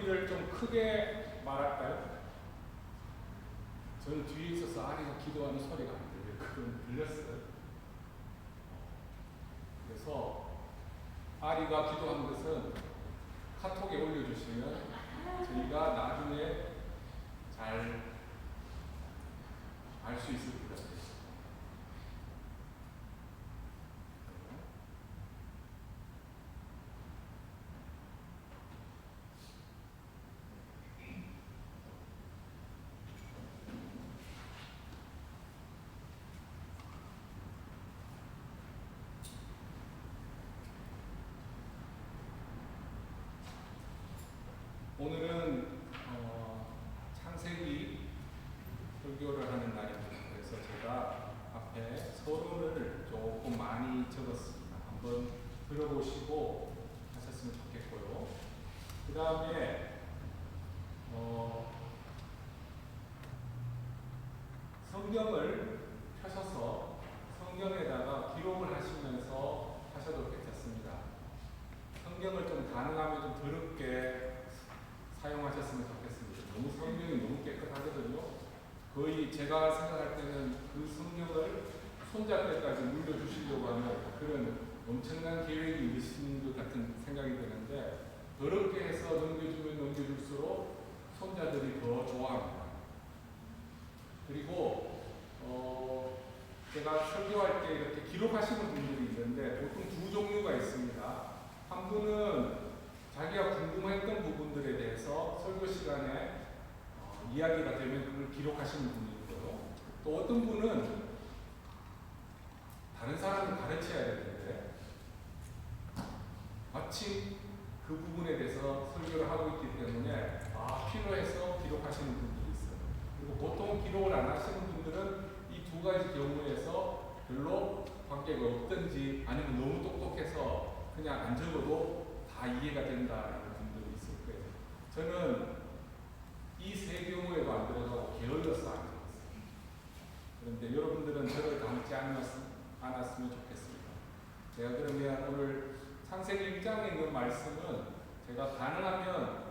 소리를 좀 크게 말할까요? 저는 뒤에 있어서 아리가 기도하는 소리가 안 들려요. 그건 들렸어요. 그래서 아리가 기도하는 것은 카톡에 올려주시면 저희가 나중에 잘 알 수 있을 것 같아요. 오늘은 창세기 설교를 하는 날입니다. 그래서 제가 앞에 서론을 조금 많이 적었습니다. 한번 들어보시고 하셨으면 좋겠고요. 그 다음에 성경을 펴셔서 성경에다가 기록을 하시면서 하셔도 괜찮습니다. 성경을 좀 가능하면 좀 더럽게 사용하셨으면 좋겠습니다. 너무 성경이 너무 깨끗하거든요. 거의 제가 생각할 때는 그 성경을 손잡이까지 물려주시려고 하는 그런 엄청난 계획이 있으신 것 같은 생각이 드는데, 더럽게 해서 넘겨주면 넘겨줄수록 손자들이 더 좋아합니다. 그리고 제가 설교할 때 이렇게 기록하시는 분들이 있는데 보통 두 종류가 있습니다. 한 분은 자기가 궁금했던 부분들에 대해서 설교 시간에 이야기가 되면 그걸 기록하시는 분이 있고요. 또 어떤 분은 다른 사람을 가르쳐야 되는데 마치 그 부분에 대해서 설교를 하고 있기 때문에 필요해서 기록하시는 분들이 있어요. 그리고 보통 기록을 안 하시는 분들은 이 두 가지 경우에서 별로 관계가 없든지 아니면 너무 똑똑해서 그냥 안 적어도 다 이해가 된다는 분들이 있을 거예요. 저는 이 세 경우에도 안 들어가고 게을러서 안 적었어요. 그런데 여러분들은 저를 닮지 않았으면 좋겠습니다. 제가 그러면 오늘 창세기 1장에 있는 말씀은 제가 가능하면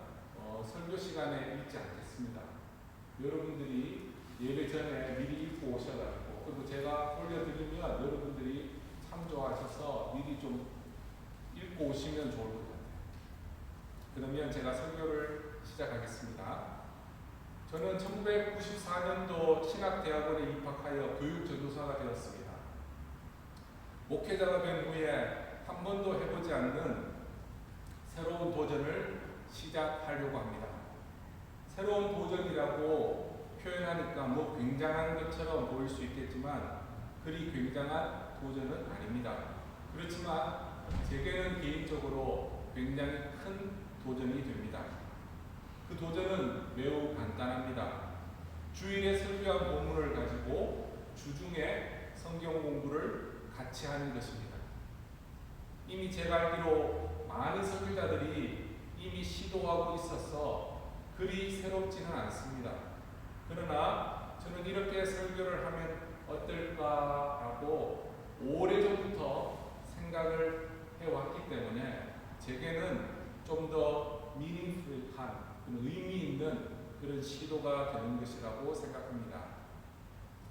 설교 시간에 읽지 않겠습니다. 여러분들이 예배 전에 미리 읽고 오셔가지고, 그리고 제가 올려드리면 여러분들이 참조하셔서 미리 좀 읽고 오시면 좋을 것 같아요. 그러면 제가 설교를 시작하겠습니다. 저는 1994년도 신학대학원에 입학하여 교육전도사가 되었습니다. 목회자가 된 후에 한 번도 해보지 않는 새로운 도전을 시작하려고 합니다. 새로운 도전이라고 표현하니까 굉장한 것처럼 보일 수 있겠지만 그리 굉장한 도전은 아닙니다. 그렇지만 제게는 개인적으로 굉장히 큰 도전이 됩니다. 그 도전은 매우 간단합니다. 주일에 설교한 본문을 가지고 주중에 성경 공부를 같이 하는 것입니다. 이미 제가 알기로 많은 설교자들이 이미 시도하고 있어서 그리 새롭지는 않습니다. 그러나 저는 이렇게 설교를 하면 어떨까라고 오래전부터 생각을 해왔기 때문에 제게는 좀 더 meaningful한, 의미 있는 그런 시도가 되는 것이라고 생각합니다.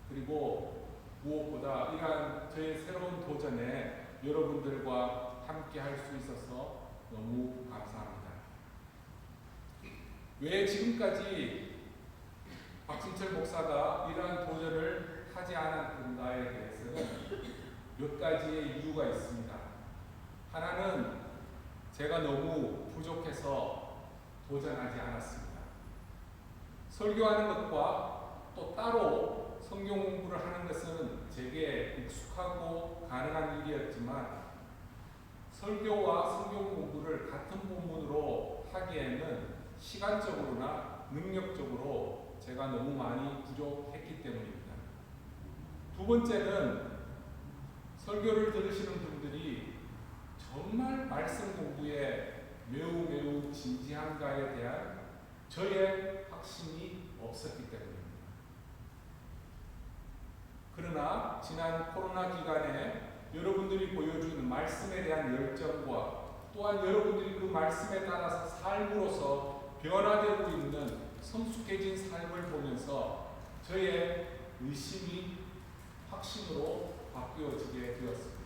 그리고 무엇보다 이러한 저의 새로운 도전에 여러분들과 함께 할 수 있어서 너무 감사합니다. 왜 지금까지 박진철 목사가 이러한 도전을 하지 않았는가에 대해서는 몇 가지의 이유가 있습니다. 하나는 제가 너무 부족해서 도전하지 않았습니다. 설교하는 것과 또 따로 성경 공부를 하는 것은 제게 익숙하고 가능한 일이었지만 설교와 성경 공부를 같은 본문으로 하기에는 시간적으로나 능력적으로 제가 너무 많이 부족했기 때문입니다. 두 번째는 설교를 들으시는 분들이 정말 말씀 공부에 매우 진지한가에 대한 저의 확신이 없었기 때문입니다. 그러나 지난 코로나 기간에 여러분들이 보여주는 말씀에 대한 열정과 또한 여러분들이 그 말씀에 따라서 삶으로서 변화되고 있는 성숙해진 삶을 보면서 저의 의심이 확신으로 바뀌어지게 되었습니다.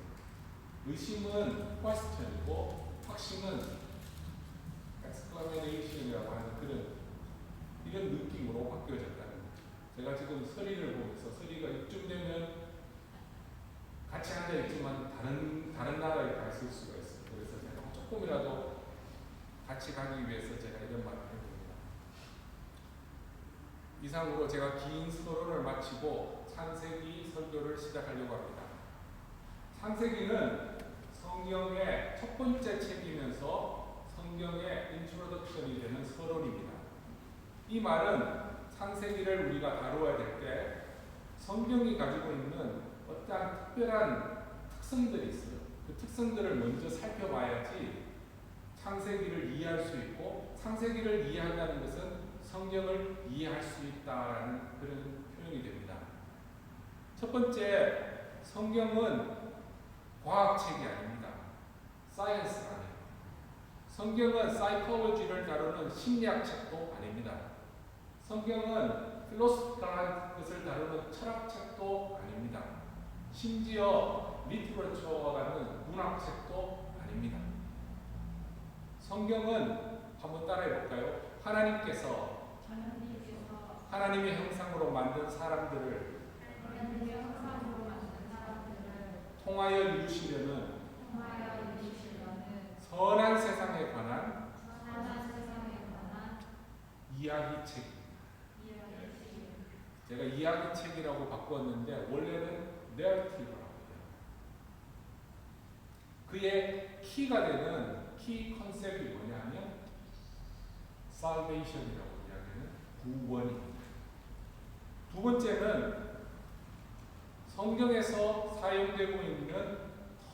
의심은 question이고 확신은 exclamation이라고 하는 이런 느낌으로 바뀌어졌다는 거죠. 제가 지금 서리를 보면서 서리가 이쯤 되면 같이 앉아있지만 다른 나라에 가 있을 수가 있어요. 그래서 제가 조금이라도 같이 가기 위해서 제가 이런 말을 해봅니다. 이상으로 제가 긴 서론을 마치고 창세기 설교를 시작하려고 합니다. 창세기는 성경의 첫 번째 책이면서 성경의 인트로덕션이 되는 서론입니다. 이 말은 창세기를 우리가 다루어야 될 때 성경이 가지고 있는 어떠한 특별한 특성들이 있어요. 그 특성들을 먼저 살펴봐야지 창세기를 이해할 수 있고, 창세기를 이해한다는 것은 성경을 이해할 수 있다라는 그런 표현이 됩니다. 첫 번째, 성경은 과학책이 아닙니다. 사이언스가 아니에요. 성경은 사이콜로지를 다루는 심리학책도 아닙니다. 성경은 필로소피컬한 것을 다루는 철학책도 아닙니다. 심지어 리터러처와 같은 문학책도 아닙니다. 성경은 한번 따라해 볼까요? 하나님께서 하나님의 형상으로 만든 사람들을 통하여 이루시려는 선한 세상에 관한 이야기책. 제가 이야기책이라고 바꿨는데 원래는 내러티브라고 해요. 그의 키가 되는 키 컨셉이 뭐냐면 salvation이라고 이야기하는 구원입니다. 두 번째는 성경에서 사용되고 있는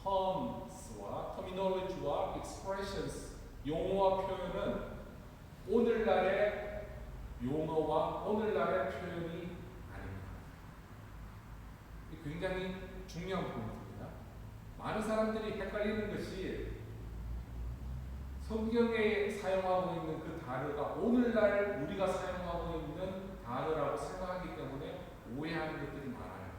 terms와 terminology와 expressions, 용어와 표현은 오늘날의 용어와 오늘날의 표현이 아닙니다. 굉장히 중요한 포인트입니다. 많은 사람들이 헷갈리는 것이 성경에 사용하고 있는 그 단어가 오늘날 우리가 사용하고 있는 단어라고 생각하기 때문에 오해하는 것들이 많아요.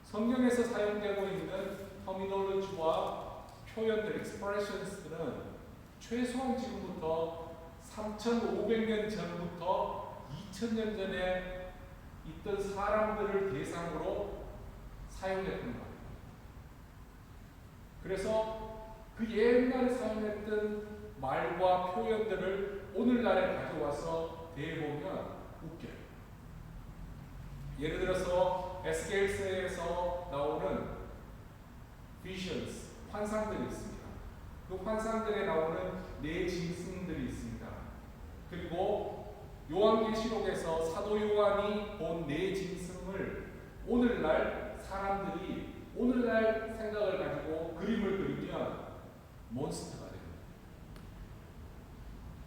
성경에서 사용되고 있는 터미놀로지와 표현들, expressions들은 최소한 지금부터 3,500년 전부터 2,000년 전에 있던 사람들을 대상으로 사용했던 거예요. 그래서 그 옛날에 사용했던 말과 표현들을 오늘날에 가져와서 대보면 웃겨요. 예를 들어서 에스겔서에서 나오는 visions, 환상들이 있습니다. 그 환상들에 나오는 네 짐승들이 있습니다. 그리고 요한계시록에서 사도 요한이 본 네 짐승을 오늘날 사람들이 오늘날 생각을 가지고 그림을 그리면 몬스터가 됩니다.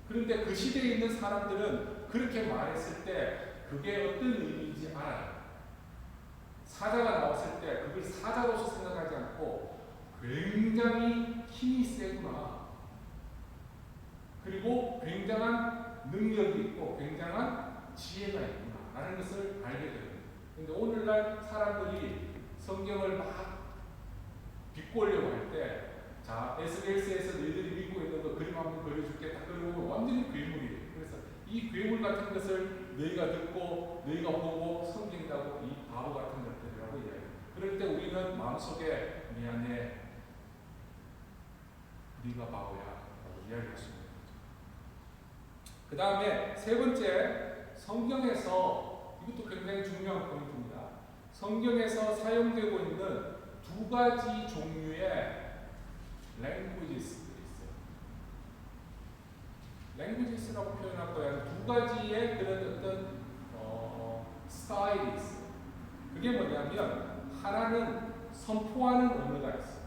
그런데 그 시대에 있는 사람들은 그렇게 말했을 때 그게 어떤 의미인지 알아요. 사자가 나왔을 때 그걸 사자로서 생각하지 않고 굉장히 힘이 세구나. 그리고 굉장한 능력이 있고 굉장한 지혜가 있구나 라는 것을 알게 됩니다. 그런데 오늘날 사람들이 성경을 막 비꼬려고 할 때 자, 에스겔서에서 너희들이 믿고 있는 거 그림 한번 그려줄게 딱 그러면 완전히 괴물이에요. 그래서 이 괴물 같은 것을 너희가 듣고 너희가 보고 섬긴다고 이 바보 같은 것들이라고 이야기해요. 그럴 때 우리는 마음속에 미안해, 네가 바보야 라고 이야기할 수 있는 거죠. 그 다음에 세 번째, 성경에서 이것도 굉장히 중요한 포인트입니다. 성경에서 사용되고 있는 두 가지 종류의 languages들이 있어요. languages라고 표현할 거야. 두 가지의 그런 어떤 스타일이 있어요. 그게 뭐냐면 하나는 선포하는 언어가 있어요.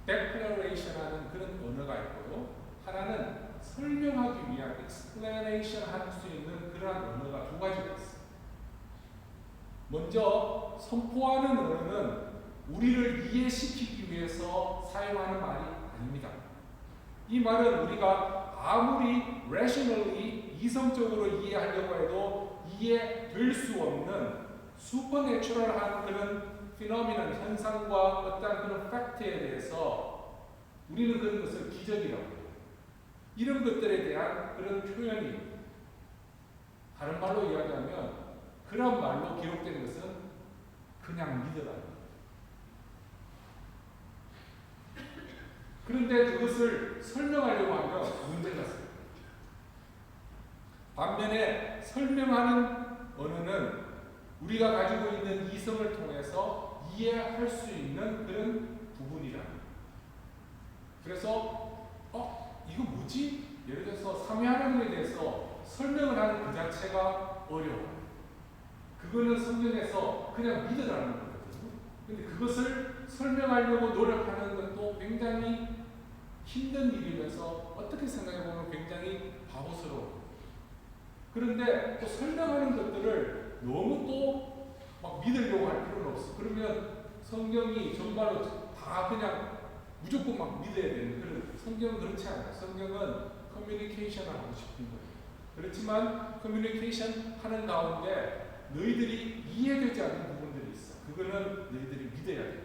declaration 하는 그런 언어가 있고요. 하나는 설명하기 위한 explanation 할 수 있는 그러한 언어가 두 가지가 있어요. 먼저 선포하는 언어는 우리를 이해시키기 위해서 사용하는 말이 아닙니다. 이 말은 우리가 아무리 rationally 이성적으로 이해하려고 해도 이해될 수 없는 슈퍼내추럴한 그런 피노미넌 현상과 어떤 그런 팩트에 대해서 우리는 그런 것을 기적이라고 해요. 이런 것들에 대한 그런 표현이 다른 말로 이야기하면 그런 말로 기록된 것은 그냥 믿으라는 거예요. 그런데 그것을 설명하려고 하면 문제가 있어요. 반면에 설명하는 언어는 우리가 가지고 있는 이성을 통해서 이해할 수 있는 그런 부분이라는 거예요. 그래서 이거 뭐지? 예를 들어서 삼위 하나님에 대해서 설명을 하는 그 자체가 어려워요. 그거는 성경에서 그냥 믿으라는 거거든요. 근데 그것을 설명하려고 노력하는 것도 굉장히 힘든 일이면서 어떻게 생각해보면 굉장히 바보스러워. 그런데 또 설명하는 것들을 너무 또 막 믿으려고 할 필요는 없어. 그러면 성경이 정말로 다 그냥 무조건 막 믿어야 되는 그런, 성경은 그렇지 않아요. 성경은 커뮤니케이션을 하고 싶은 거예요. 그렇지만 커뮤니케이션 하는 가운데 너희들이 이해되지 않는 부분들이 있어. 그거는 너희들이 믿어야 돼요.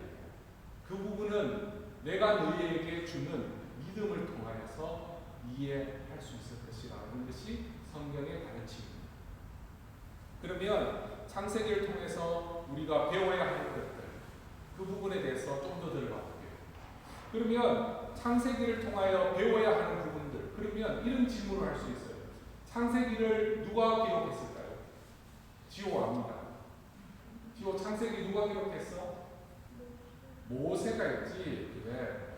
그 부분은 내가 너희에게 주는 믿음을 통하여서 이해할 수 있을 것이라는 것이 성경의 가르침입니다. 그러면 창세기를 통해서 우리가 배워야 할 것들, 그 부분에 대해서 좀 더 들어가 볼게요. 그러면 창세기를 통하여 배워야 하는 부분들, 그러면 이런 질문을 할 수 있어요. 창세기를 누가 기록했을까요? 지호 압니다. 지호 창세기 누가 기록했어? 모세가 했지. 그래.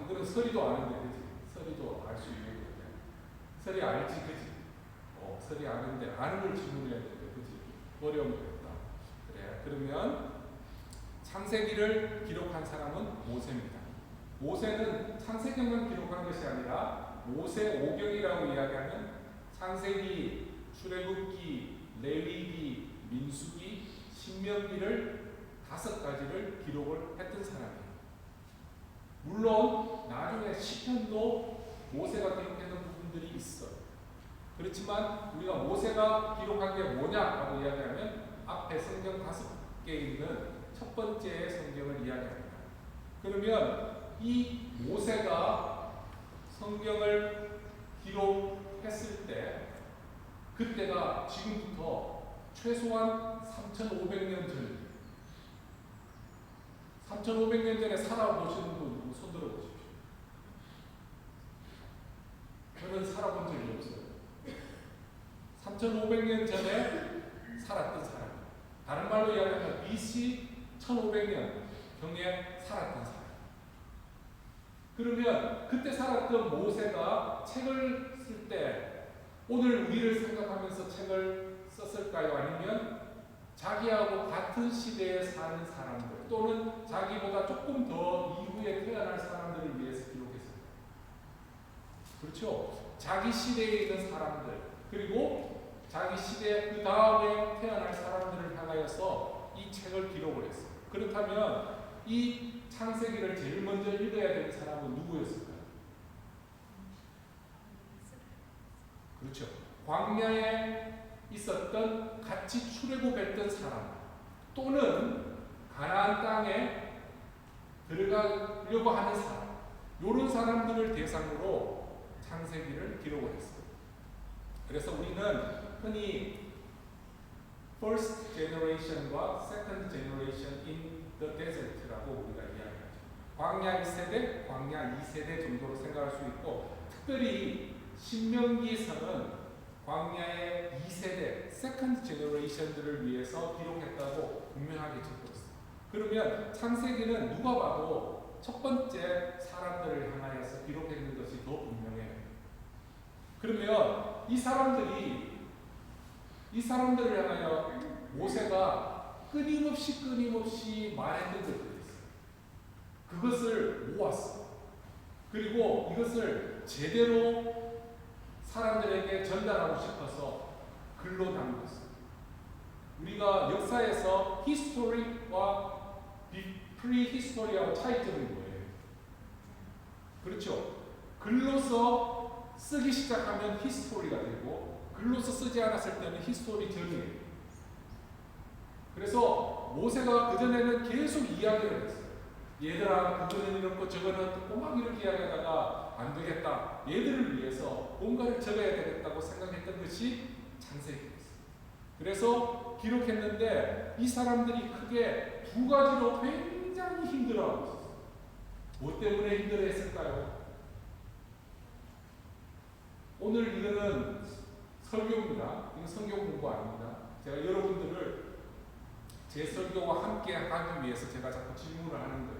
이거는 서리도 아는데, 그지? 서리도 알 수 있는 거야. 서리 알지, 그지? 서리 아는데 아는 걸 질문해야 되는데, 그지? 어려운 거였다. 그래. 그러면 창세기를 기록한 사람은 모세입니다. 모세는 창세기만 기록한 것이 아니라 모세오경이라고 이야기하는 창세기, 출애굽기, 레위기, 민수기, 신명기를 5가지를 기록을 했던 사람이에요. 물론 나중에 시편도 모세가 기록했던 부분들이 있어요. 그렇지만 우리가 모세가 기록한 게 뭐냐라고 이야기하면 앞에 성경 5개 있는 첫 번째 성경을 이야기합니다. 그러면 이 모세가 성경을 기록했을 때 그때가 지금부터 최소한 3,500년 전입니다. 3,500년 전에 살아보시는 분 손 들어보십시오. 저는 살아본 적이 없어요. 3,500년 전에 살았던 사람. 다른 말로 이야기하면 BC 1,500년 경에 살았던 사람. 그러면 그때 살았던 모세가 책을 쓸 때 오늘 우리를 생각하면서 책을 썼을까요? 아니면 자기하고 같은 시대에 사는 사람들 또는 자기보다 조금 더 이후에 태어날 사람들을 위해서 기록했습니다. 그렇죠? 자기 시대에 있는 사람들 그리고 자기 시대 그 다음에 태어날 사람들을 향하여서 이 책을 기록을 했어요. 그렇다면 이 창세기를 제일 먼저 읽어야 되는 사람은 누구였을까요? 그렇죠. 광야에 있었던 같이 출애굽했던 사람 또는 가나안 땅에 들어가려고 하는 사람 이런 사람들을 대상으로 창세기를 기록을 했어요. 그래서 우리는 흔히 first generation과 second generation in the desert라고 우리가 이야기하죠. 광야 1세대, 광야 2세대 정도로 생각할 수 있고 특별히 신명기서는 광야의 2세대, second generation들을 위해서 기록했다고 분명하게 적고 있어요. 그러면 창세기는 누가 봐도 첫 번째 사람들을 향하여서 기록했는 것이 더 분명해요. 그러면 이 사람들을 향하여 모세가 끊임없이 말했던 것들이 있어요. 그것을 모았어요. 그리고 이것을 제대로 사람들에게 전달하고 싶어서 글로 남겼어요. 우리가 역사에서 히스토리와 프리히스토리하고 차이점이 뭐예요? 그렇죠? 글로서 쓰기 시작하면 히스토리가 되고 글로서 쓰지 않았을 때는 히스토리 전이에요. 그래서 모세가 그전에는 계속 이야기를 했어요. 얘들아, 그거는 이렇고 저거는 또 막 이렇게 이야기하다가 안 되겠다. 얘들을 위해서 뭔가를 적어야 되겠다고 생각했던 것이 창세기였어요. 그래서 기록했는데 이 사람들이 크게 두 가지로 굉장히 힘들어하고 있었어요. 뭐 때문에 힘들어했을까요? 오늘 이거는 설교입니다. 이건 성경 공부 아닙니다. 제가 여러분들을 제 설교와 함께 하기 위해서 제가 자꾸 질문을 하는 거예요.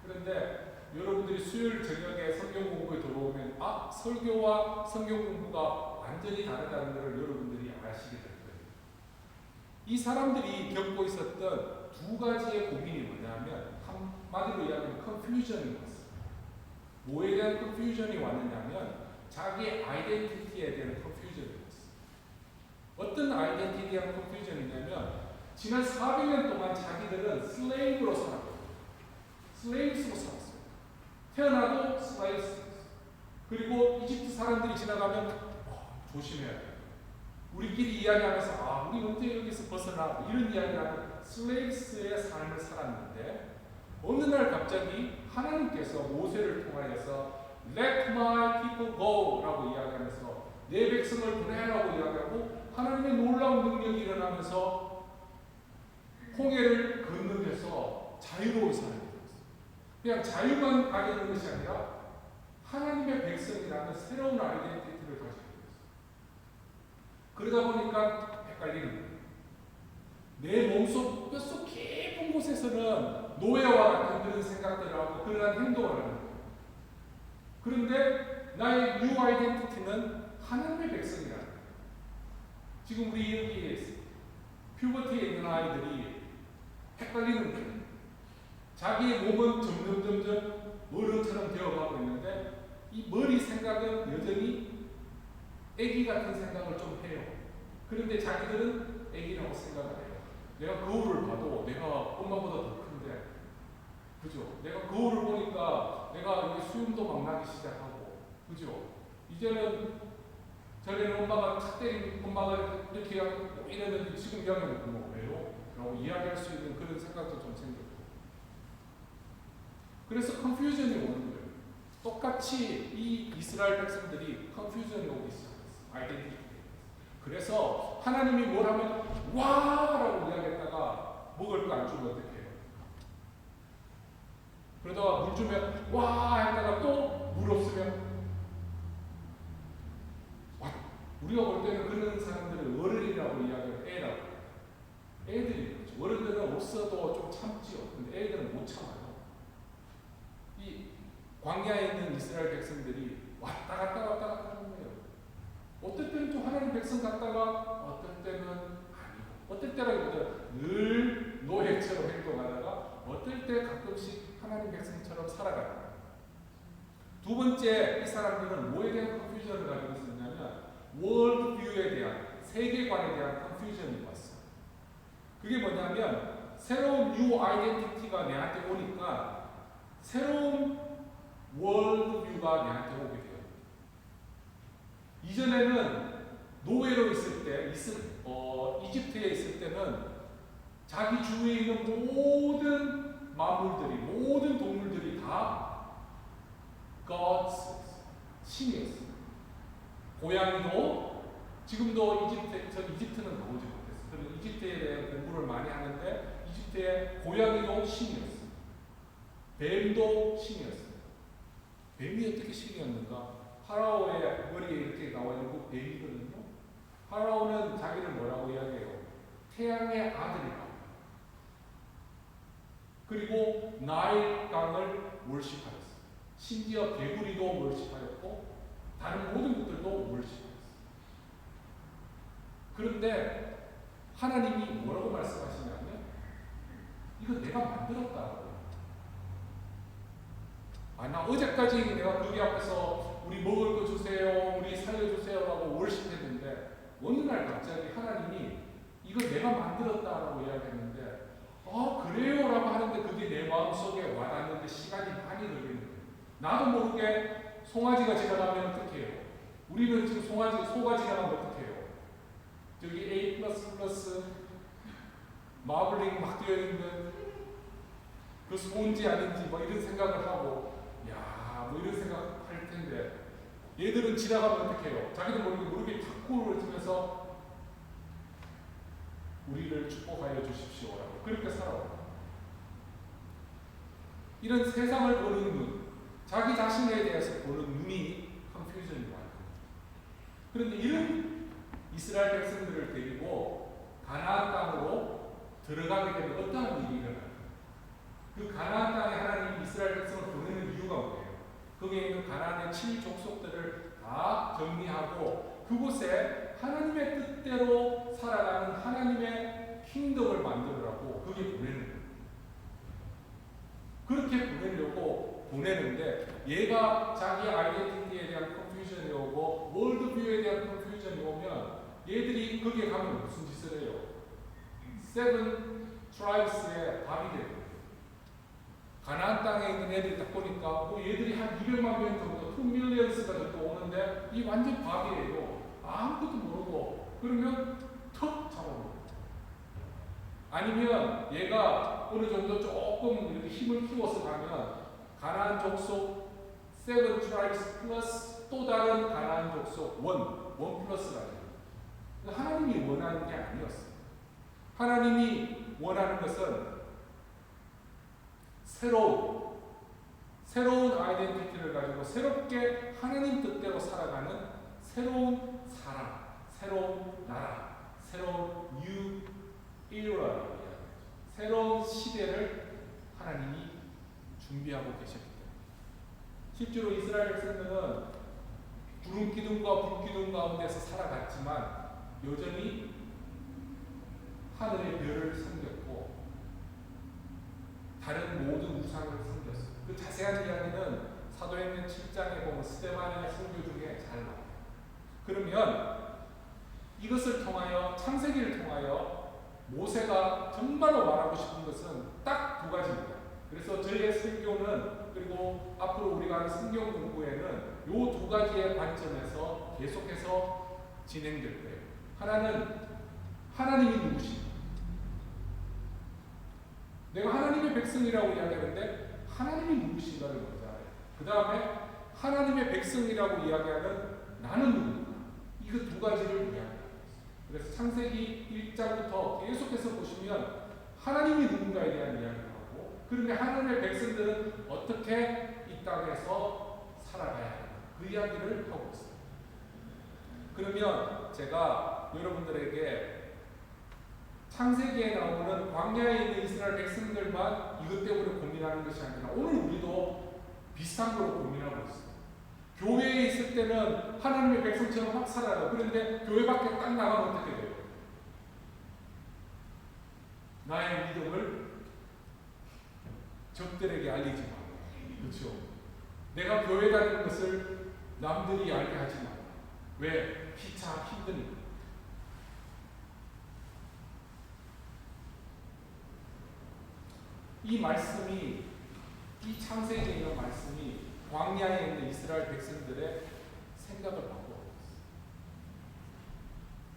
그런데 여러분들이 수요일 저녁에 성경 공부에 들어오면 설교와 성경 공부가 완전히 다르다는 것을 여러분들이 아시게 될 거예요. 이 사람들이 겪고 있었던 두 가지의 고민이 뭐냐면 한마디로 이야기하면 컨퓨전이 왔어요. 뭐에 대한 컨퓨전이 왔느냐면 자기 아이덴티티에 대한 컨퓨전이 왔어요. 어떤 아이덴티티에 대한 컨퓨전이냐면 지난 400년 동안 자기들은 슬레이브로 살았거든요. 슬레이브스로 살았어요. 태어나도 슬레이브스. 그리고 이집트 사람들이 지나가면 조심해야 돼요. 우리끼리 이야기하면서 우리 언제 여기서 벗어나 이런 이야기를 하는 슬레이브스의 삶을 살았는데 어느 날 갑자기 하나님께서 모세를 통하여서 Let my people go 라고 이야기하면서 내 백성을 보내라고 이야기하고 하나님의 놀라운 능력이 일어나면서 홍해를 건너면서 자유로운 사람이 되었어요. 그냥 자유만 가지는 것이 아니라 하나님의 백성이라는 새로운 아이덴티티를 가지게 되었어요. 그러다 보니까 헷갈리는 거예요. 내 몸속 뼛속 깊은 곳에서는 노예와 같은 그런 생각들을 하고 그러한 행동을 하는 거예요. 그런데 나의 뉴 아이덴티티는 하나님의 백성이라는 거예요. 지금 우리 여기에 퓨버티에 있는 아이들이 헷갈리는 거예요. 자기의 몸은 점점 어른처럼 되어가고 있는데 이 머리 생각은 여전히 애기 같은 생각을 좀 해요. 그런데 자기들은 애기라고 생각을 해요. 내가 거울을 봐도 내가 엄마보다 더 큰데, 그죠? 내가 거울을 보니까 내가 이게 수염도 막 나기 시작하고, 그죠? 이제는 전에는 엄마가 탁 때리고 엄마가 이렇게 하고 이랬는데 지금 이야기하면 뭐 왜요? 라고 이야기할 수 있는 그런 생각도 좀 생겼고. 그래서 컨퓨전이 오는 거예요. 똑같이 이 이스라엘 백성들이 컨퓨전이 오기 시작했어요. 아이덴티티. 그래서 하나님이 뭘 하면 와라고 이야기했다가 먹을 거 안 주면 어떻게 해요? 그러다가 물 주면 와 했다가 또 물 없으면 와. 우리가 볼 때는 그런 사람들을 어른이라고 이야기해요. 애라고. 애들이 그렇죠. 어른들은 없어도 좀 참지요. 근데 애들은 못 참아요. 이 광야에 있는 이스라엘 백성들이 왔다 갔다 하는 거예요. 어떨 때는 좀 하나님 백성 같다가 어떨 때는 아니고, 어떨 때라기보다 늘 노예처럼 행동하다가 어떨 때 가끔씩 하나님 백성처럼 살아가는. 두 번째, 이 사람들은 뭐에 대한 컨퓨전을 가지고 있었냐면 월드뷰에 대한, 세계관에 대한 컨퓨전이 왔어요. 그게 뭐냐면 새로운 뉴 아이덴티티가 내한테 오니까 새로운 월드뷰가 내한테 오게 돼요. 이전에는 노예로 있을 때, 이집트에 있을 때는 자기 주위에 있는 모든 만물들이, 모든 동물들이 다 God's, 신이었어요. 고양이도, 지금도 이집트는 가보지 못했어요. 그래서 이집트에 대한 공부를 많이 하는데 이집트의 고양이도 신이었어요. 뱀도 신이었어요. 뱀이 어떻게 신이었는가? 파라오의 머리에 이렇게 나와 있는 그 뱀이거든요. 파라오는 자기를 뭐라고 이야기해요? 태양의 아들이라고. 그리고 나일 강을 월십하였어요. 심지어 개구리도 월십하였고 다른 모든 것들도 월십하였어요. 그런데 하나님이 뭐라고 말씀하시냐면 이거 내가 만들었다고. 나 어제까지 내가 거기 앞에서 우리 먹을 거 주세요, 우리 살려주세요라고 월십했는데 어느 날 갑자기 하나님이 이거 내가 만들었다라고 이야기했는데 그래요? 라고 하는데 그게 내 마음속에 와닿는데 시간이 많이 걸리는 거예요. 나도 모르게 송아지가 지나가면 어떻게 해요? 우리는 지금 소가 지나가면 어떻게 해요? 저기 A++ 마블링 막 되어 있는 그 소인지 아닌지 뭐 이런 생각을 하고, 야, 뭐 이런 생각할 텐데, 얘들은 지나가면 어떻게 해요? 자기도 모르게 무릎이 탁 꿇어지면서 우리를 축복하여 주십시오라고 그렇게 살아요. 이런 세상을 보는 눈, 자기 자신에 대해서 보는 눈이 컨퓨전이 와요. 그런데 이런 이스라엘 백성들을 데리고 가나안 땅으로 들어가게 되면 어떠한 일이 일어나요? 그 가나안 땅에 하나님이 이스라엘 백성을 보내는 이유가 뭐예요? 거기에 있는 가나안의 7족속들을 다 정리하고 그곳에 하나님의 뜻대로 살아가는 하나님의 킹덤을 만들으라고 거기에 보내는 거예요. 그렇게 보내려고 보내는데 얘가 자기 아이덴티티에 대한 컨퓨전이 오고 월드뷰에 대한 컨퓨전이 오면 얘들이 거기에 가면 무슨 짓을 해요? 세븐 트라이브스의 밥이 되는 거예요. 가나안 땅에 있는 애들이 딱 보니까 뭐 얘들이 한 200만 명 정도, 2밀리언스가 정도 오는데 이 완전 밥이에요. 아무것도 모르고 그러면 턱 잡아먹어요. 아니면 얘가 어느 정도 조금 이렇게 힘을 키워서 가면 가나안 족속 세븐 트라이브스 플러스 또 다른 가나안 족속 원 플러스가 돼요. 하나님이 원하는 게 아니었어요. 하나님이 원하는 것은 새로운 아이덴티티를 가지고 새롭게 하나님 뜻대로 살아가는 새로운 사람, 새로운 나라, 새로운 뉴 이라라고 이야기하죠. 새로운 시대를 하나님이 준비하고 계셨기 때문에 실제로 이스라엘 백성들은 구름 기둥과 불 기둥 가운데서 살아갔지만 여전히 하늘의 별을 섬겼고 다른 모든 우상을 섬겼어요. 그 자세한 이야기는 사도행전 7장에 보면 스데반의 설교 중에 잘 나와요. 그러면 이것을 통하여 창세기를 통하여 모세가 정말로 말하고 싶은 것은 딱 두 가지입니다. 그래서 저희의 설교는 그리고 앞으로 우리가 하는 성경 공부에는 이 두 가지의 관점에서 계속해서 진행될 거예요. 하나는 하나님이 누구신가? 내가 하나님의 백성이라고 이야기하는데 하나님이 누구신가를 먼저 알아요. 그 다음에 하나님의 백성이라고 이야기하는 나는 누구인가? 이거 두 가지를 이야기합니다. 그래서 창세기 1장부터 계속해서 보시면 하나님이 누군가에 대한 이야기를 하고 그런데 하나님의 백성들은 어떻게 이 땅에서 살아가야 하는가 그 이야기를 하고 있어요. 그러면 제가 여러분들에게 창세기에 나오는 광야에 있는 이스라엘 백성들만 이것 때문에 고민하는 것이 아니라 오늘 우리도 비슷한 걸로 고민하고 있어요. 교회에 있을 때는 하나님의 백성처럼 확 살아요. 그런데 교회 밖에 딱 나가면 어떻게 돼요? 나의 믿음을 적들에게 알리지 마. 그렇죠? 내가 교회 다니는 것을 남들이 알게 하지 마. 왜? 피차 힘드니까. 이 말씀이 이 창세기에 있는 말씀이 광야에 있는 이스라엘 백성들의 생각을 바꿔버렸어요.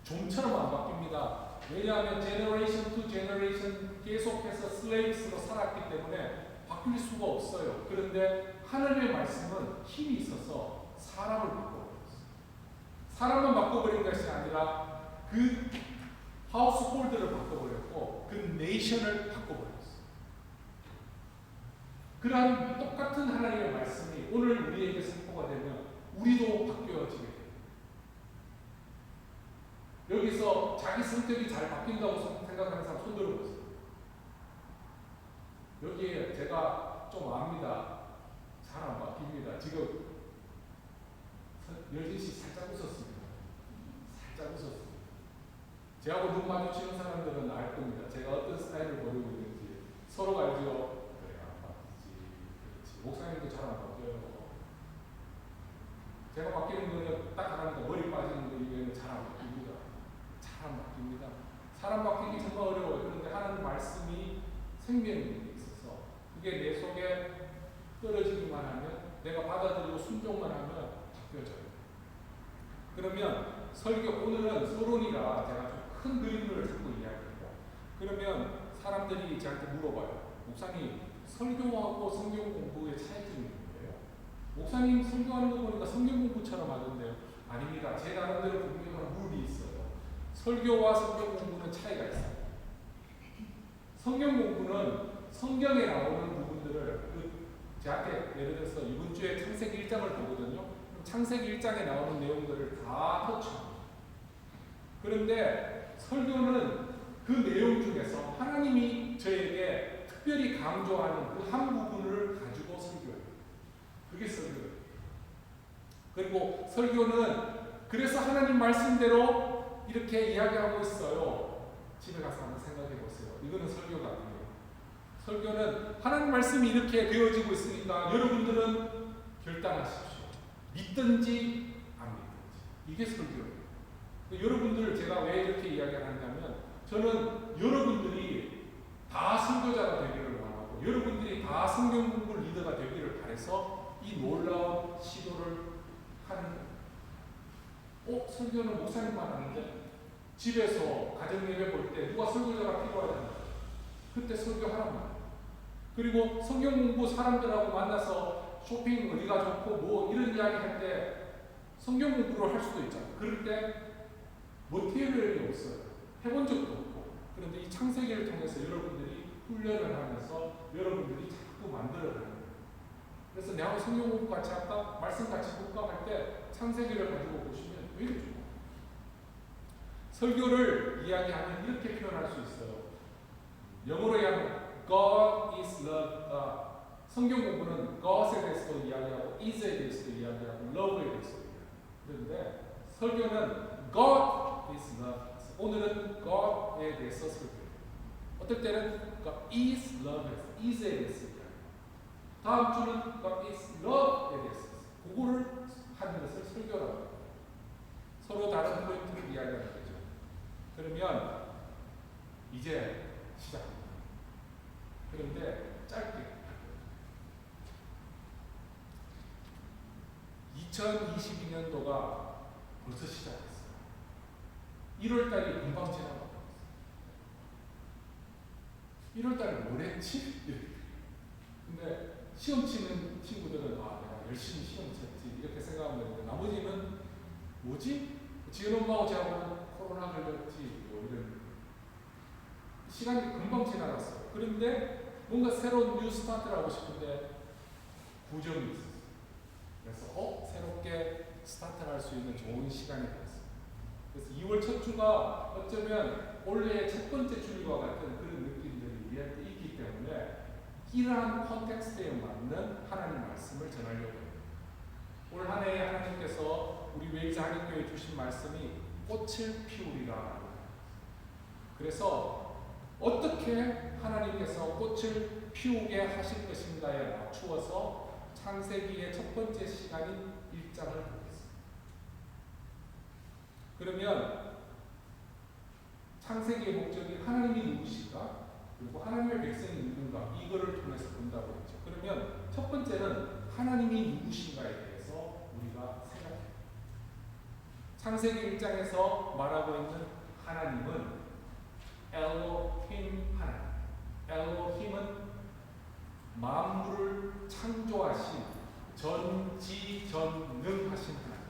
좀처럼 안 바뀝니다. 왜냐하면 제너레이션 투 제너레이션 계속해서 슬레이브스로 살았기 때문에 바뀔 수가 없어요. 그런데 하늘의 말씀은 힘이 있어서 사람을 바꿔버렸어요. 사람만 바꿔버린 것이 아니라 그 하우스홀드를 바꿔버렸고 그 네이션을 바꿔버렸어요. 그러한 똑같은 하나님의 말씀이 오늘 우리에게 선포가 되면 우리도 바뀌어지게 돼요. 여기서 자기 성격이 잘 바뀐다고 생각하는 사람 손 들어보세요. 여기에 제가 좀 압니다. 잘 안 바뀝니다. 지금 여진 씨 살짝 웃었습니다. 살짝 웃었습니다. 저하고 눈 마주치는 사람들은 알 겁니다. 제가 어떤 스타일을 보이고 있는지 서로 알죠. 그래, 안 바뀌지. 그렇지. 목사님도 잘 안 바뀌어요. 제가 바뀌는 거는 딱 하나입니다. 머리 빠지는 거 이외에는 잘 안 바뀝니다. 잘 안 바뀝니다. 사람 바뀌기 정말 어려워요. 그런데 하나님 말씀이 생명력이 있어서 그게 내 속에 떨어지기만 하면 내가 받아들이고 순종만 하면 바뀌어져요. 그러면 설교, 오늘은 서론이라 제가 좀 큰 그림을 자꾸 이야기합니다. 그러면 사람들이 저한테 물어봐요. 목사님, 설교하고 성경 공부의 차이점이 뭐예요? 목사님 설교하는 거 보니까 성경 공부처럼 하던데요. 아닙니다. 제 나름대로 분명한 룰이 있어요. 설교와 성경 공부는 차이가 있어요. 성경 공부는 성경에 나오는 부분들을 저한테 예를 들어서 이번 주에 창세기 1장을 보거든요. 창세기 1장에 나오는 내용들을 다 터치합니다. 그런데 설교는 그 내용 중에서 하나님이 저에게 특별히 강조하는 그 한 부분을 가지고 설교해요. 그게 설교예요. 그리고 설교는 그래서 하나님 말씀대로 이렇게 이야기하고 있어요. 집에 가서 한번 생각해 보세요. 이거는 설교가 아니에요. 설교는 하나님 말씀이 이렇게 되어지고 있으니까 여러분들은 결단하십시오. 믿든지 안 믿든지. 이게 설교예요. 여러분들 제가 왜 이렇게 이야기를 하냐면 저는 여러분들이 다 선교자가 되기를 원하고 여러분들이 다 성경 공부 리더가 되기를 바라서 이 놀라운 시도를 하는 거예요. 설교는 목사님만 하는데 집에서 가정예배 볼 때 누가 설교자가 필요하잖아요. 그때 설교하란 말이에요. 그리고 성경 공부 사람들하고 만나서 쇼핑 어디가 좋고 뭐 이런 이야기 할 때 성경 공부를 할 수도 있잖아요. 그럴 때 머티리얼이 없어요. 해본 적도 없고. 그런데 이 창세기를 통해서 여러분들이 훈련을 하면서 여러분들이 자꾸 만들어가는 거예요. 그래서 내가 성경 공부 같이 할까? 말씀 같이 볼까? 할 때 창세기를 가지고 보시면 왜 이렇게 좋아요? 설교를 이야기하면 이렇게 표현할 수 있어요. 영어로 이야기하면 God is love. 성경 공부는 God에 대해서도 이야기하고 is에 대해서도 이야기하고 love에 대해서도 이야기하고 그런데 설교는 God is love. 오늘은 God에 대해서 설교해요. 어떨 때는 God is love, is에 대해서 이야기해요. 다음 주는 God is love에 대해서 그거를 하는 것을 설교라고 해요. 서로 다른 포인트를 이야기하는 거죠. 그러면 이제 시작합니다. 그런데 짧게 2022년도가 벌써 시작했어요. 1월달이 금방 지나가고 있어요. 1월달에 뭘 했지? 근데 시험 치는 친구들은 내가 열심히 시험 쳤지 이렇게 생각하면 되는데 나머지는 뭐지? 지은 엄마하고 제가 코로나 걸렸지 뭐 이런 시간이 금방 지나갔어요. 그런데 뭔가 새로운 뉴 스타트를 하고 싶은데 구정이 있었어요. 그래서 새롭게 스타트를 할 수 있는 좋은 시간이 되었어요. 그래서 2월 첫 주가 어쩌면 올해의 첫 번째 주일과 같은 그런 느낌들이 우리한테 있기 때문에 이러한 컨텍스트에 맞는 하나님 말씀을 전하려고 해요. 올 한 해에 하나님께서 우리 웨일즈 한인교회에 주신 말씀이 꽃을 피우리라. 그래서 어떻게 하나님께서 꽃을 피우게 하실 것인가에 맞추어서 창세기의 첫 번째 시간인 1장을 보겠습니다. 그러면 창세기의 목적이 하나님이 누구신가? 그리고 하나님의 백성이 누군가? 이거를 통해서 본다고 했죠. 그러면 첫 번째는 하나님이 누구신가에 대해서 우리가 생각해요. 창세기 1장에서 말하고 있는 하나님은 엘로힘 하나님. 엘로힘은 만물을 창조하신 전지전능하신 하나님.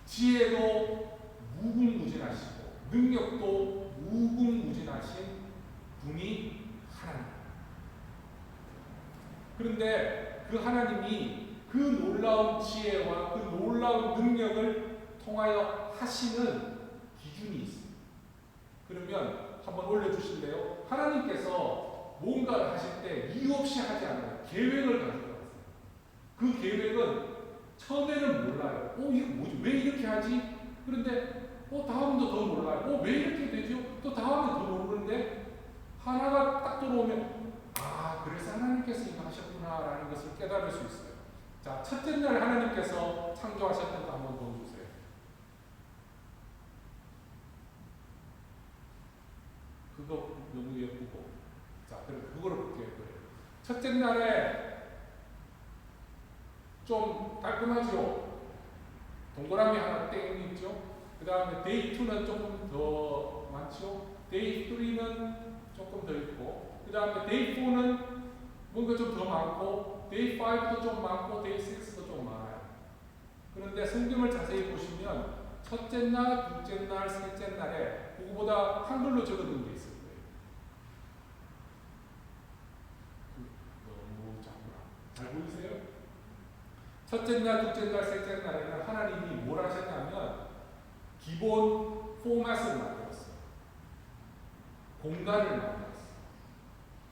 지혜도 무궁무진하시고 능력도 무궁무진하신 분이 하나님. 그런데 그 하나님이 그 놀라운 지혜와 그 놀라운 능력을 통하여 하시는 기준이 있습니다. 그러면 한번 올려주실래요? 하나님께서 뭔가를 하실 때 이유 없이 하지 않아요. 계획을 가지고 하세요. 그 계획은 처음에는 몰라요. 이거 뭐지? 왜 이렇게 하지? 그런데 다음도 더 몰라요. 왜 이렇게 되죠? 또 다음에 더 모르는데 하나가 딱 들어오면 그래서 하나님께서 이거 하셨구나라는 것을 깨달을 수 있어요. 자, 첫째 날 하나님께서 창조하셨던 거 한번 보여주세요. 그거 너무 예쁘고. 자, 그럼 그거를 볼게요. 첫째 날에 좀 깔끔하죠. 동그라미 하나 땡 있죠. 그 다음에 데이 2는 조금 더 많죠. 데이 3는 조금 더 있고, 그 다음에 데이 4는 뭔가 좀 더 많고, 데이 5도 좀 많고, 데이 6도 좀 많아요. 그런데 성경을 자세히 보시면 첫째 날, 둘째 날, 셋째 날에 그거보다 한글로 적어둔 게 있을 거예요. 너무 작구나. 잘 보이세요? 첫째 날, 둘째 날, 셋째 날에는 하나님이 뭘 하셨냐면 기본 포맷을 만들었어요. 공간을 만들었어요.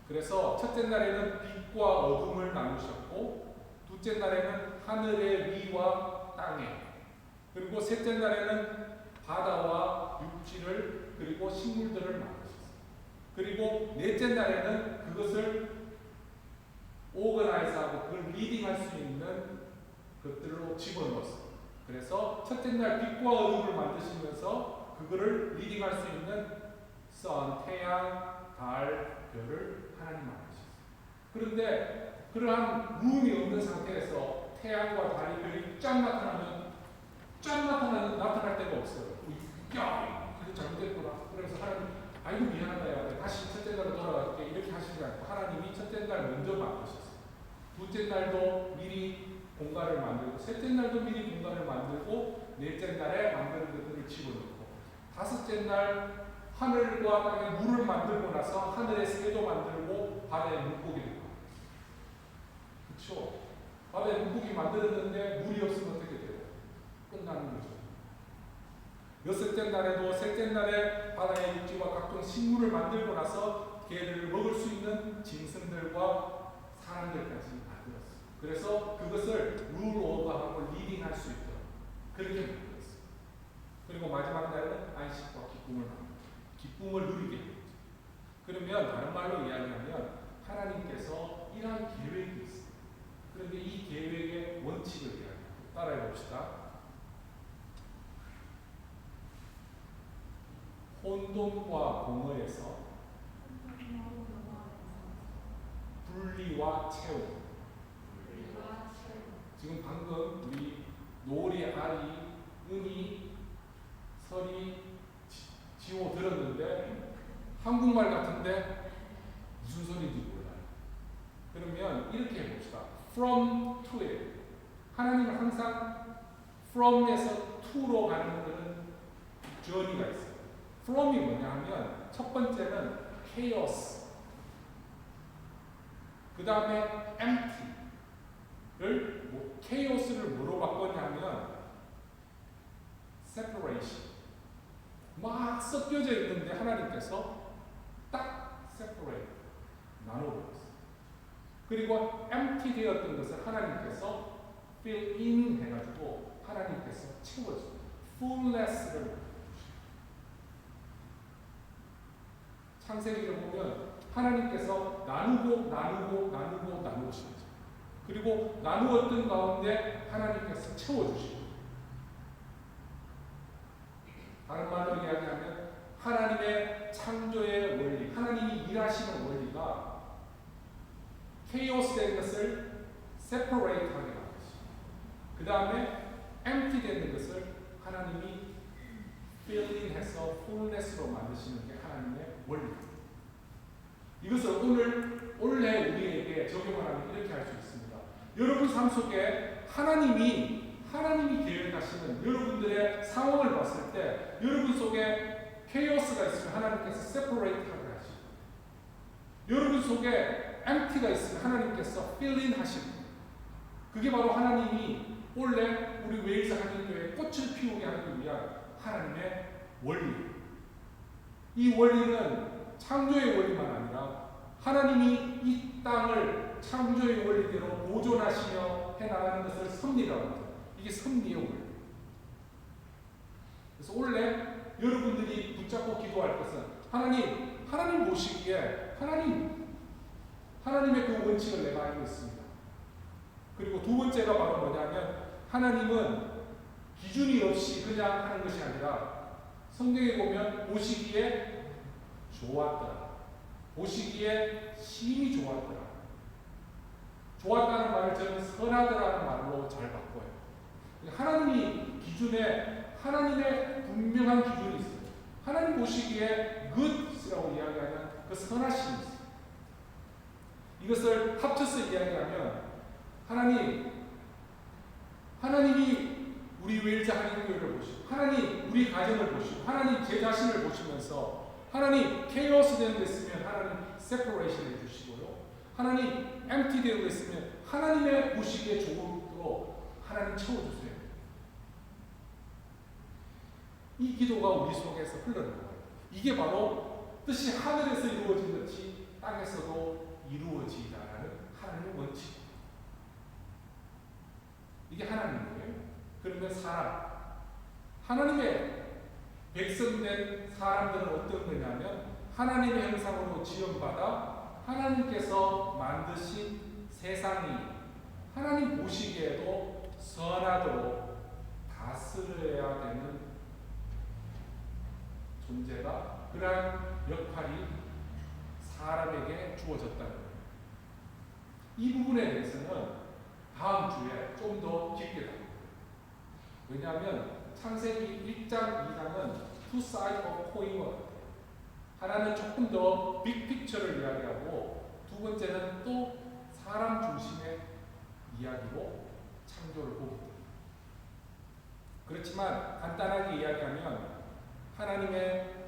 그래서 첫째 날에는 빛과 어둠을 나누셨고, 둘째 날에는 하늘의 위와 땅에, 그리고 셋째 날에는 바다와 육지를 그리고 식물들을 만드셨어요. 그리고 넷째 날에는 그것을 오거나이즈하고 그걸 리딩할 수 있는 것들로 집어넣었어요. 그래서 첫째 날 빛과 어둠을 만드시면서 그거를 리딩할 수 있는 선, 태양, 달, 별을 하나님 만드셨어요. 그런데 그러한 룸이 없는 상태에서 태양과 달이 별이 쫙 나타날 때가 없어요. 야, 이거 잘못됐구나. 그래서 하나님, 아이고 미안하다, 야, 다시 첫째 날로 돌아갈게. 이렇게 하시지 않고 하나님이 첫째 날 먼저 만드셨어요. 둘째 날도 미리 공간을 만들고, 셋째 날도 미리 공간을 만들고, 넷째 날에 만드는 것들을 집어넣고, 다섯째 날 하늘과 땅에 물을 만들고 나서 하늘의 새도 만들고 바다에 물고기를 만들었어요. 그렇죠? 바다에 물고기 만들었는데 물이 없으면 어떻게 돼요? 끝나는 거죠. 여섯째 날에도 셋째 날에 바다의 육지와 각종 식물을 만들고 나서 걔를 먹을 수 있는 짐승들과 사람들까지 만들었어요. 그래서 그것을 룰 오버하고 리딩할 수 있도록 그렇게 만들었어요. 그리고 마지막 날에는 안식과 기쁨을 만들었어요. 기쁨을 누리게 됩니다. 그러면 다른 말로 이야기하면 하나님께서 이러한 계획이 있어요. 그런데 이 계획의 원칙을 이야기합니다. 따라해 봅시다. 혼돈과 공허에서 분리와 채움. 지금 방금 우리 노리, 아리, 은이, 설이, 지호 들었는데 한국말 같은데 무슨 소리인지 몰라요. 그러면 이렇게 해봅시다. From to it. 하나님은 항상 from에서 to로 가는 그런 journey가 있어요. from이 뭐냐 하면 첫 번째는 chaos, 그 다음에 empty를 chaos를 뭐로 바꿨냐면 separation. 막 섞여져 있는데 하나님께서 딱 separate, 나눠버렸어요. 그리고 empty 되었던 것을 하나님께서 fill in 해가지고 하나님께서 채워줘요. fullness를 창세기를 보면 하나님께서 나누시죠. 그리고 나누었던 가운데 하나님께서 채워주시고, 다른 말로 이야기하면 하나님의 창조의 원리, 하나님이 일하시는 원리가 케이오스 된 것을 세퍼레이트 하게 만드시고, 그 다음에 empty 되는 것을 하나님이 filling 해서 fullness로 만드시는 게 하나님의 원리입니다. 이것을 올해 우리에게 적용하면 이렇게 할 수 있습니다. 여러분 삶 속에 하나님이 계획하시는 여러분들의 상황을 봤을 때 여러분 속에 케이오스가 있으면 하나님께서 세퍼레이트하게 하시고, 여러분 속에 empty가 있으면 하나님께서 fill in 하시고, 그게 바로 하나님이 원래 우리 웨일즈 한인교회에 꽃을 피우게 하기 위한 하나님의 원리. 이 원리는 창조의 원리만 아니라 하나님이 이 땅을 창조의 원리대로 보존하시며 해나가는 것을 섭리라고 합니다. 이게 섭리의 원리. 그래서 원래 여러분들이 붙잡고 기도할 것은 하나님 보시기에 하나님의 그 원칙을 내가 알고 있습니다. 그리고 두 번째가 바로 뭐냐면 하나님은 기준이 없이 그냥 하는 것이 아니라 성경에 보면 보시기에 좋았더라, 보시기에 심히 좋았더라, 좋았다는 말을 저는 선하더라는 말로 잘 바꿔요. 하나님이 기준에 하나님의 분명한 기준이 있어요. 하나님 보시기에 good이라고 이야기하는 그 선하심이 있어요. 이것을 합쳐서 이야기하면 하나님이 우리 웨일즈 한인교회를 보시고 하나님 우리 가정을 보시고 하나님 제 자신을 보시면서 하나님 케이오스 되는 데 있으면 하나님 세퍼레이션 해주시고요. 하나님 empty 되는 데 있으면 하나님의 보시기에 조금도 하나님 채워주세요. 이 기도가 우리 속에서 흘러나가요. 이게 바로 뜻이 하늘에서 이루어진 것이 땅에서도 이루어지다라는 하나님의 원칙. 이게 하나님이에요. 그러면 하나님의 백성된 사람들은 어떤 거냐면 하나님의 형상으로 지음받아 하나님께서 만드신 세상이 하나님 보시기에도 선하도록 다스려야 되는 존재가 그러한 역할이 사람에게 주어졌다는 거예요. 이 부분에 대해서는 다음 주에 좀 더 깊게 다뤄요. 왜냐하면 창세기 1장, 2장은 two sides of coin 같아요. 하나는 조금 더 빅픽처를 이야기하고 두 번째는 또 사람 중심의 이야기로 창조를 보게 돼요. 그렇지만 간단하게 이야기하면 하나님의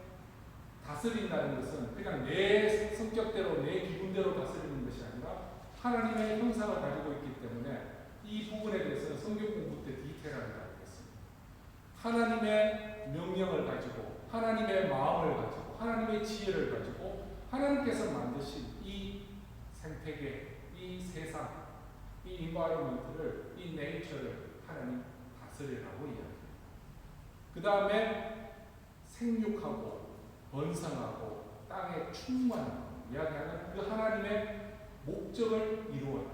다스린다는 것은 그냥 내 성격대로 내 기분대로 다스리는 것이 아니라 하나님의 형상을 가지고 있기 때문에 이 부분에 대해서는 성경 공부 때 디테일하게 다루겠습니다. 하나님의 명령을 가지고 하나님의 마음을 가지고 하나님의 지혜를 가지고 하나님께서 만드신 이 생태계, 이 세상, 이 environment를, 이 nature를 하나님 다스리라고 이야기해요. 그 다음에 생육하고 번성하고 땅에 충만하고 이야기하는 그 하나님의 목적을 이루어라.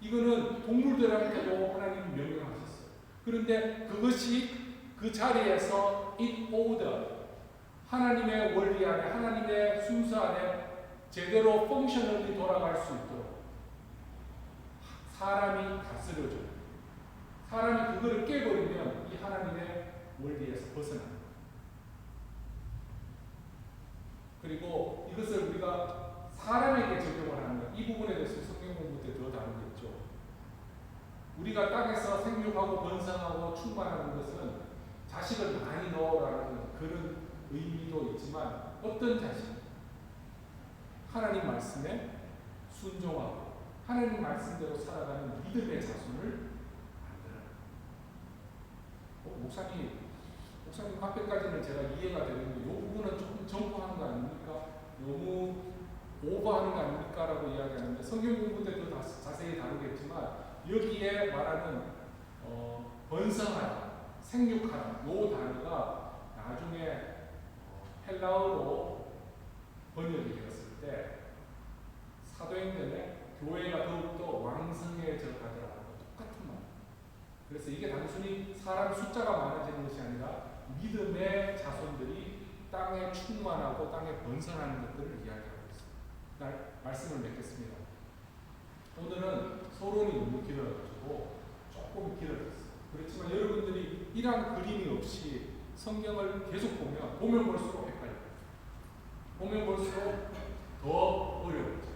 이거는 동물들한테도 하나님이 명령하셨어요. 그런데 그것이 그 자리에서 in order, 하나님의 원리 안에 하나님의 순서 안에 제대로 펑셔널리 돌아갈 수 있도록 사람이 다스려줘요. 사람이 그거를 깨버리면 이 하나님의 원리에서 벗어납니다. 그리고 이것을 우리가 사람에게 적용을 하는 것, 이 부분에 대해서 성경 공부 때 더 다루겠죠. 우리가 땅에서 생육하고 번성하고 충만하는 것은 자식을 많이 넣으라는 그런 의미도 있지만 어떤 자식? 하나님 말씀에 순종하고 하나님 말씀대로 살아가는 믿음의 자손을 만들어라. 목사님 앞에까지는 제가 이해가 되는데 이 부분은 조금 정포하는 거 아닙니까? 너무 오버하는 거 아닙니까? 라고 이야기하는데 성경 공부 때도 자세히 다루겠지만 여기에 말하는 번성하라, 생육하라 이 단어가 나중에 헬라어로 번역이 되었을 때 사도행전에 교회가 더욱더 왕성해져 가더라는 똑같은 말. 그래서 이게 단순히 사람 숫자가 많아지는 것이 아니라 믿음의 자손들이 땅에 충만하고 땅에 번성하는 것들을 이야기하고 있습니다. 말씀을 맺겠습니다. 오늘은 서론이 너무 길어가지고 조금 길어졌어요. 그렇지만 여러분들이 이러한 그림이 없이 성경을 계속 보면 볼수록 헷갈려요. 보면 볼수록 더 어려워져.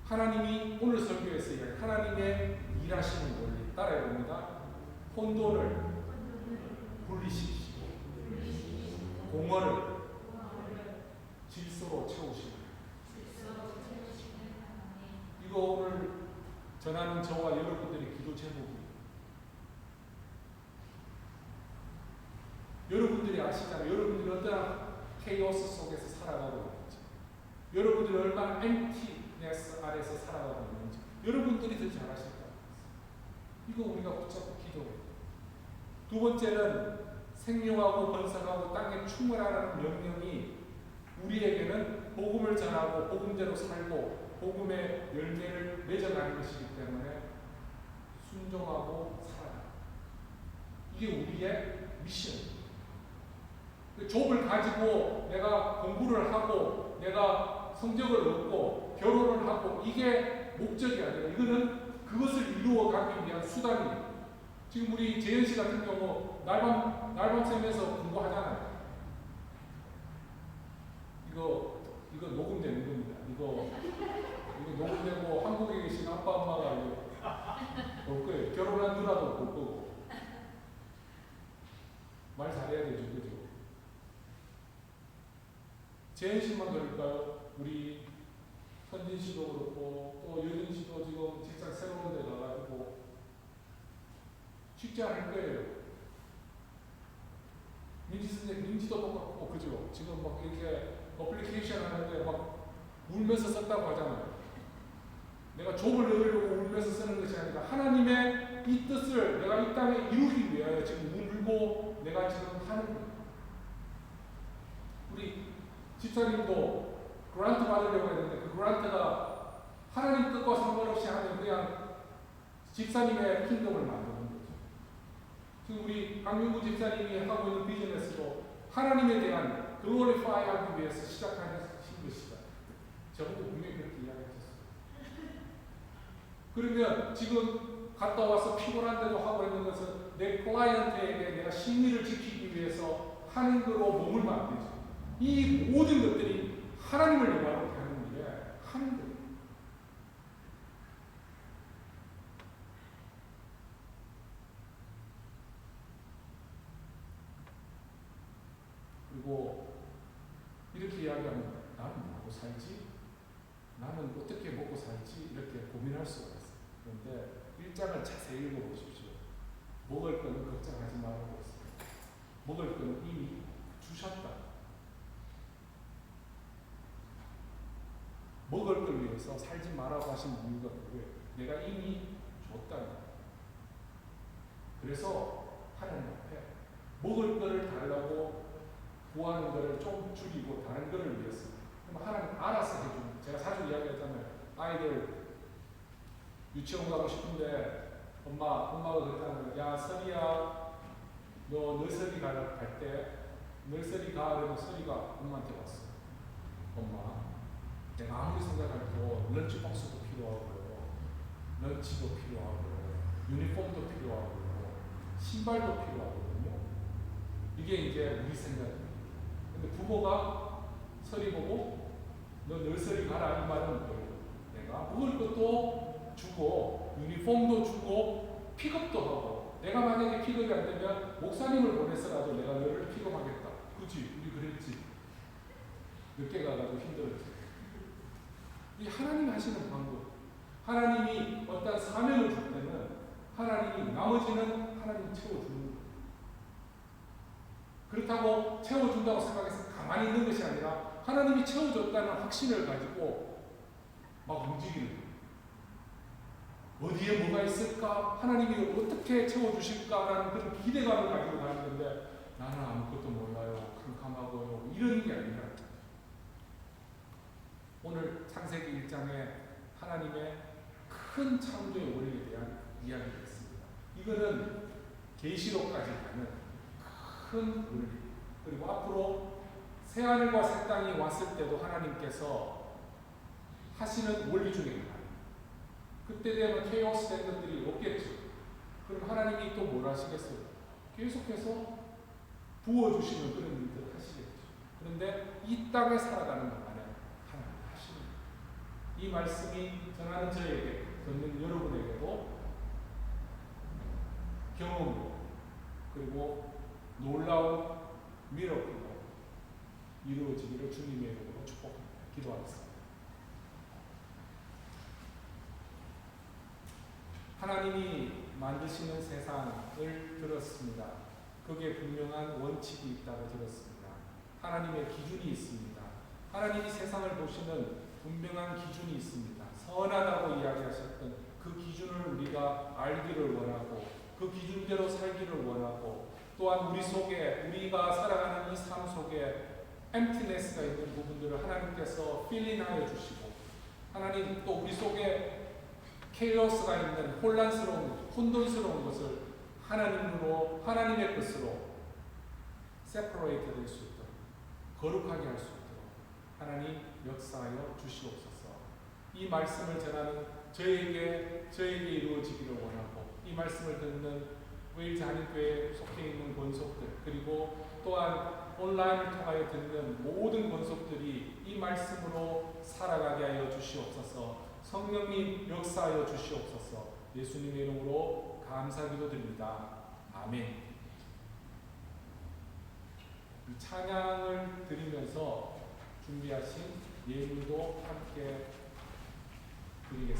하나님이 오늘 설교에서 이야기 하나님의 일하시는 원리 따라해봅니다. 혼돈을 분리시키시고 공허를 질서로 채우시고 이거 오늘 전하는 저와 여러분들의 기도 제목이에요. 여러분들이 아시잖아요. 여러분들이 어떤 케이오스 속에서 살아가고 있는지, 여러분들이 얼마나 엠티네스 아래서 살아가고 있는지 여러분들이 더 잘 아실 거예요. 이거 우리가 붙잡고 기도해요. 두 번째는 생명하고 번성하고 땅에 충만하라는 명령이 우리에게는 복음을 전하고 복음대로 살고 복음의 열매를 맺어가는 것이기 때문에 순종하고 살아가. 이게 우리의 미션입니다. 좁을 가지고 내가 공부를 하고 내가 성적을 얻고 결혼을 하고 이게 목적이 아니라 이거는 그것을 이루어가기 위한 수단이에요. 지금 우리 재현 씨 같은 경우 날밤샘에서 공부하잖아요. 이거 녹음되는 겁니다. 이거 녹음되고 한국에 계신 아빠 엄마가 이거 볼 거예요. 결혼한 누나도 볼 거고. 말 잘해야 되죠, 그죠? 재현 씨만 그럴까요? 우리 선진 씨도 그렇고 또 여진 씨도 지금 직장 새로운 데 가가지고 쉽지 않을 거예요. 민지도 똑같고 그죠? 지금 막 이렇게 어플리케이션 하는데 막 울면서 썼다고 하잖아요. 내가 족을 얻으려고 울면서 쓰는 것이 아니라 하나님의 이 뜻을 내가 이 땅에 이루기 위하여 지금 울고 내가 지금 하는 거예요. 우리 집사님도 그란트 받으려고 했는데 그 그란트가 하나님 뜻과 상관없이 하는 그냥 집사님의 킹덤을 만드는 거죠. 지금 우리 강윤구 집사님이 하고 있는 비즈니스도 하나님에 대한 글로리파이 하기 위해서 시작하는 것이다. 저분도 분명히 그렇게 이야기하셨어요. 그러면 지금 갔다 와서 피곤한데도 하고 있는 것은 내 클라이언트에게 내가 심리를 지키기 위해서 하는 거로 몸을 만들죠. 이 모든 것들이 하나님을 영광롭게 하는 일에 하는 거예요. 그리고 이렇게 이야기하면 나는 뭐하고 살지? 나는 어떻게 먹고 살지? 이렇게 고민할 수가 있어요. 그런데 1장을 자세히 읽어보십시오. 먹을 거는 걱정하지 말라고 했어요. 먹을 거는 이미 주셨다. 먹을 걸 위해서 살지 말라고 하신 이유가 뭐예요? 내가 이미 줬다. 그래서 하나님 앞에 먹을 거를 달라고 구하는 거를 좀 줄이고 다른 거를 위해서. 그럼 하나님 알아서 해주는. 제가 자주 이야기하잖아요. 아이들 유치원 가고 싶은데 엄마가 그랬다는 거야. 야 선이야, 너 너서리 갈 때 너서리 가. 그러면 선이가 엄마한테 왔어. 엄마, 내가 아무리 생각해도 런치박스도 필요하고요, 런치도 필요하고요, 유니폼도 필요하고요, 신발도 필요하거든요. 이게 이제 우리 생각입니다. 근데 부모가 서리 보고 너 너서리 가라 이 말은 뭐예요? 내가 먹을 것도 주고 유니폼도 주고 픽업도 하고, 내가 만약에 픽업이 안 되면 목사님을 보내서라도 내가 너를 픽업하겠다. 그치? 우리 그랬지. 늦게 가가지고 힘들었지. 이 하나님이 하시는 방법. 하나님이 어떤 사명을 줄 때는 하나님이 나머지는 하나님이 채워주는 거예요. 그렇다고 채워준다고 생각해서 가만히 있는 것이 아니라 하나님이 채워줬다는 확신을 가지고 막 움직이는 거예요. 어디에 뭐가 있을까? 하나님이 어떻게 채워주실까라는 그런 기대감을 가지고 가는 건데, 나는 아무것도 몰라요, 캄캄하고요, 이런 게 아니라 오늘 창세기 1장에 하나님의 큰 창조의 원리에 대한 이야기가 있습니다. 이거는 계시록까지 가는 큰 원리. 그리고 앞으로 새하늘과 새 땅이 왔을 때도 하나님께서 하시는 원리 중에 하나. 그때 되면 케이오스 된 것들이 없겠죠. 그럼 하나님이 또 뭘 하시겠어요? 계속해서 부어주시는 그런 일들을 하시겠죠. 그런데 이 땅에 살아가는 동안에 하나님 하시는 이 말씀이 전하는 저에게, 듣는 여러분에게도 경험으로 그리고 놀라운 미러클로 이루어지기를 주님의 이름으로 축복합니다. 기도하겠습니다. 하나님이 만드시는 세상을 들었습니다. 거기에 분명한 원칙이 있다고 들었습니다. 하나님의 기준이 있습니다. 하나님이 세상을 보시는 분명한 기준이 있습니다. 선하다고 이야기하셨던 그 기준을 우리가 알기를 원하고 그 기준대로 살기를 원하고, 또한 우리 속에 우리가 살아가는 이 삶 속에 emptiness가 있는 부분들을 하나님께서 필링하여 주시고, 하나님 또 우리 속에 케이오스가 있는 혼란스러운 혼돈스러운 것을 하나님으로, 하나님의 것으로 separate 될 수 있도록, 거룩하게 할 수 있도록 하나님 역사하여 주시옵소서. 이 말씀을 전하는 저에게 이루어지기를 원하고, 이 말씀을 듣는 웨일즈 한인교회에 속해 있는 권속들, 그리고 또한 온라인을 통하여 듣는 모든 권속들이 이 말씀으로 살아가게 하여 주시옵소서. 성령님 역사하여 주시옵소서. 예수님의 이름으로 감사기도 드립니다. 아멘. 이 찬양을 드리면서 준비하신 예물도 함께 드리겠습니다.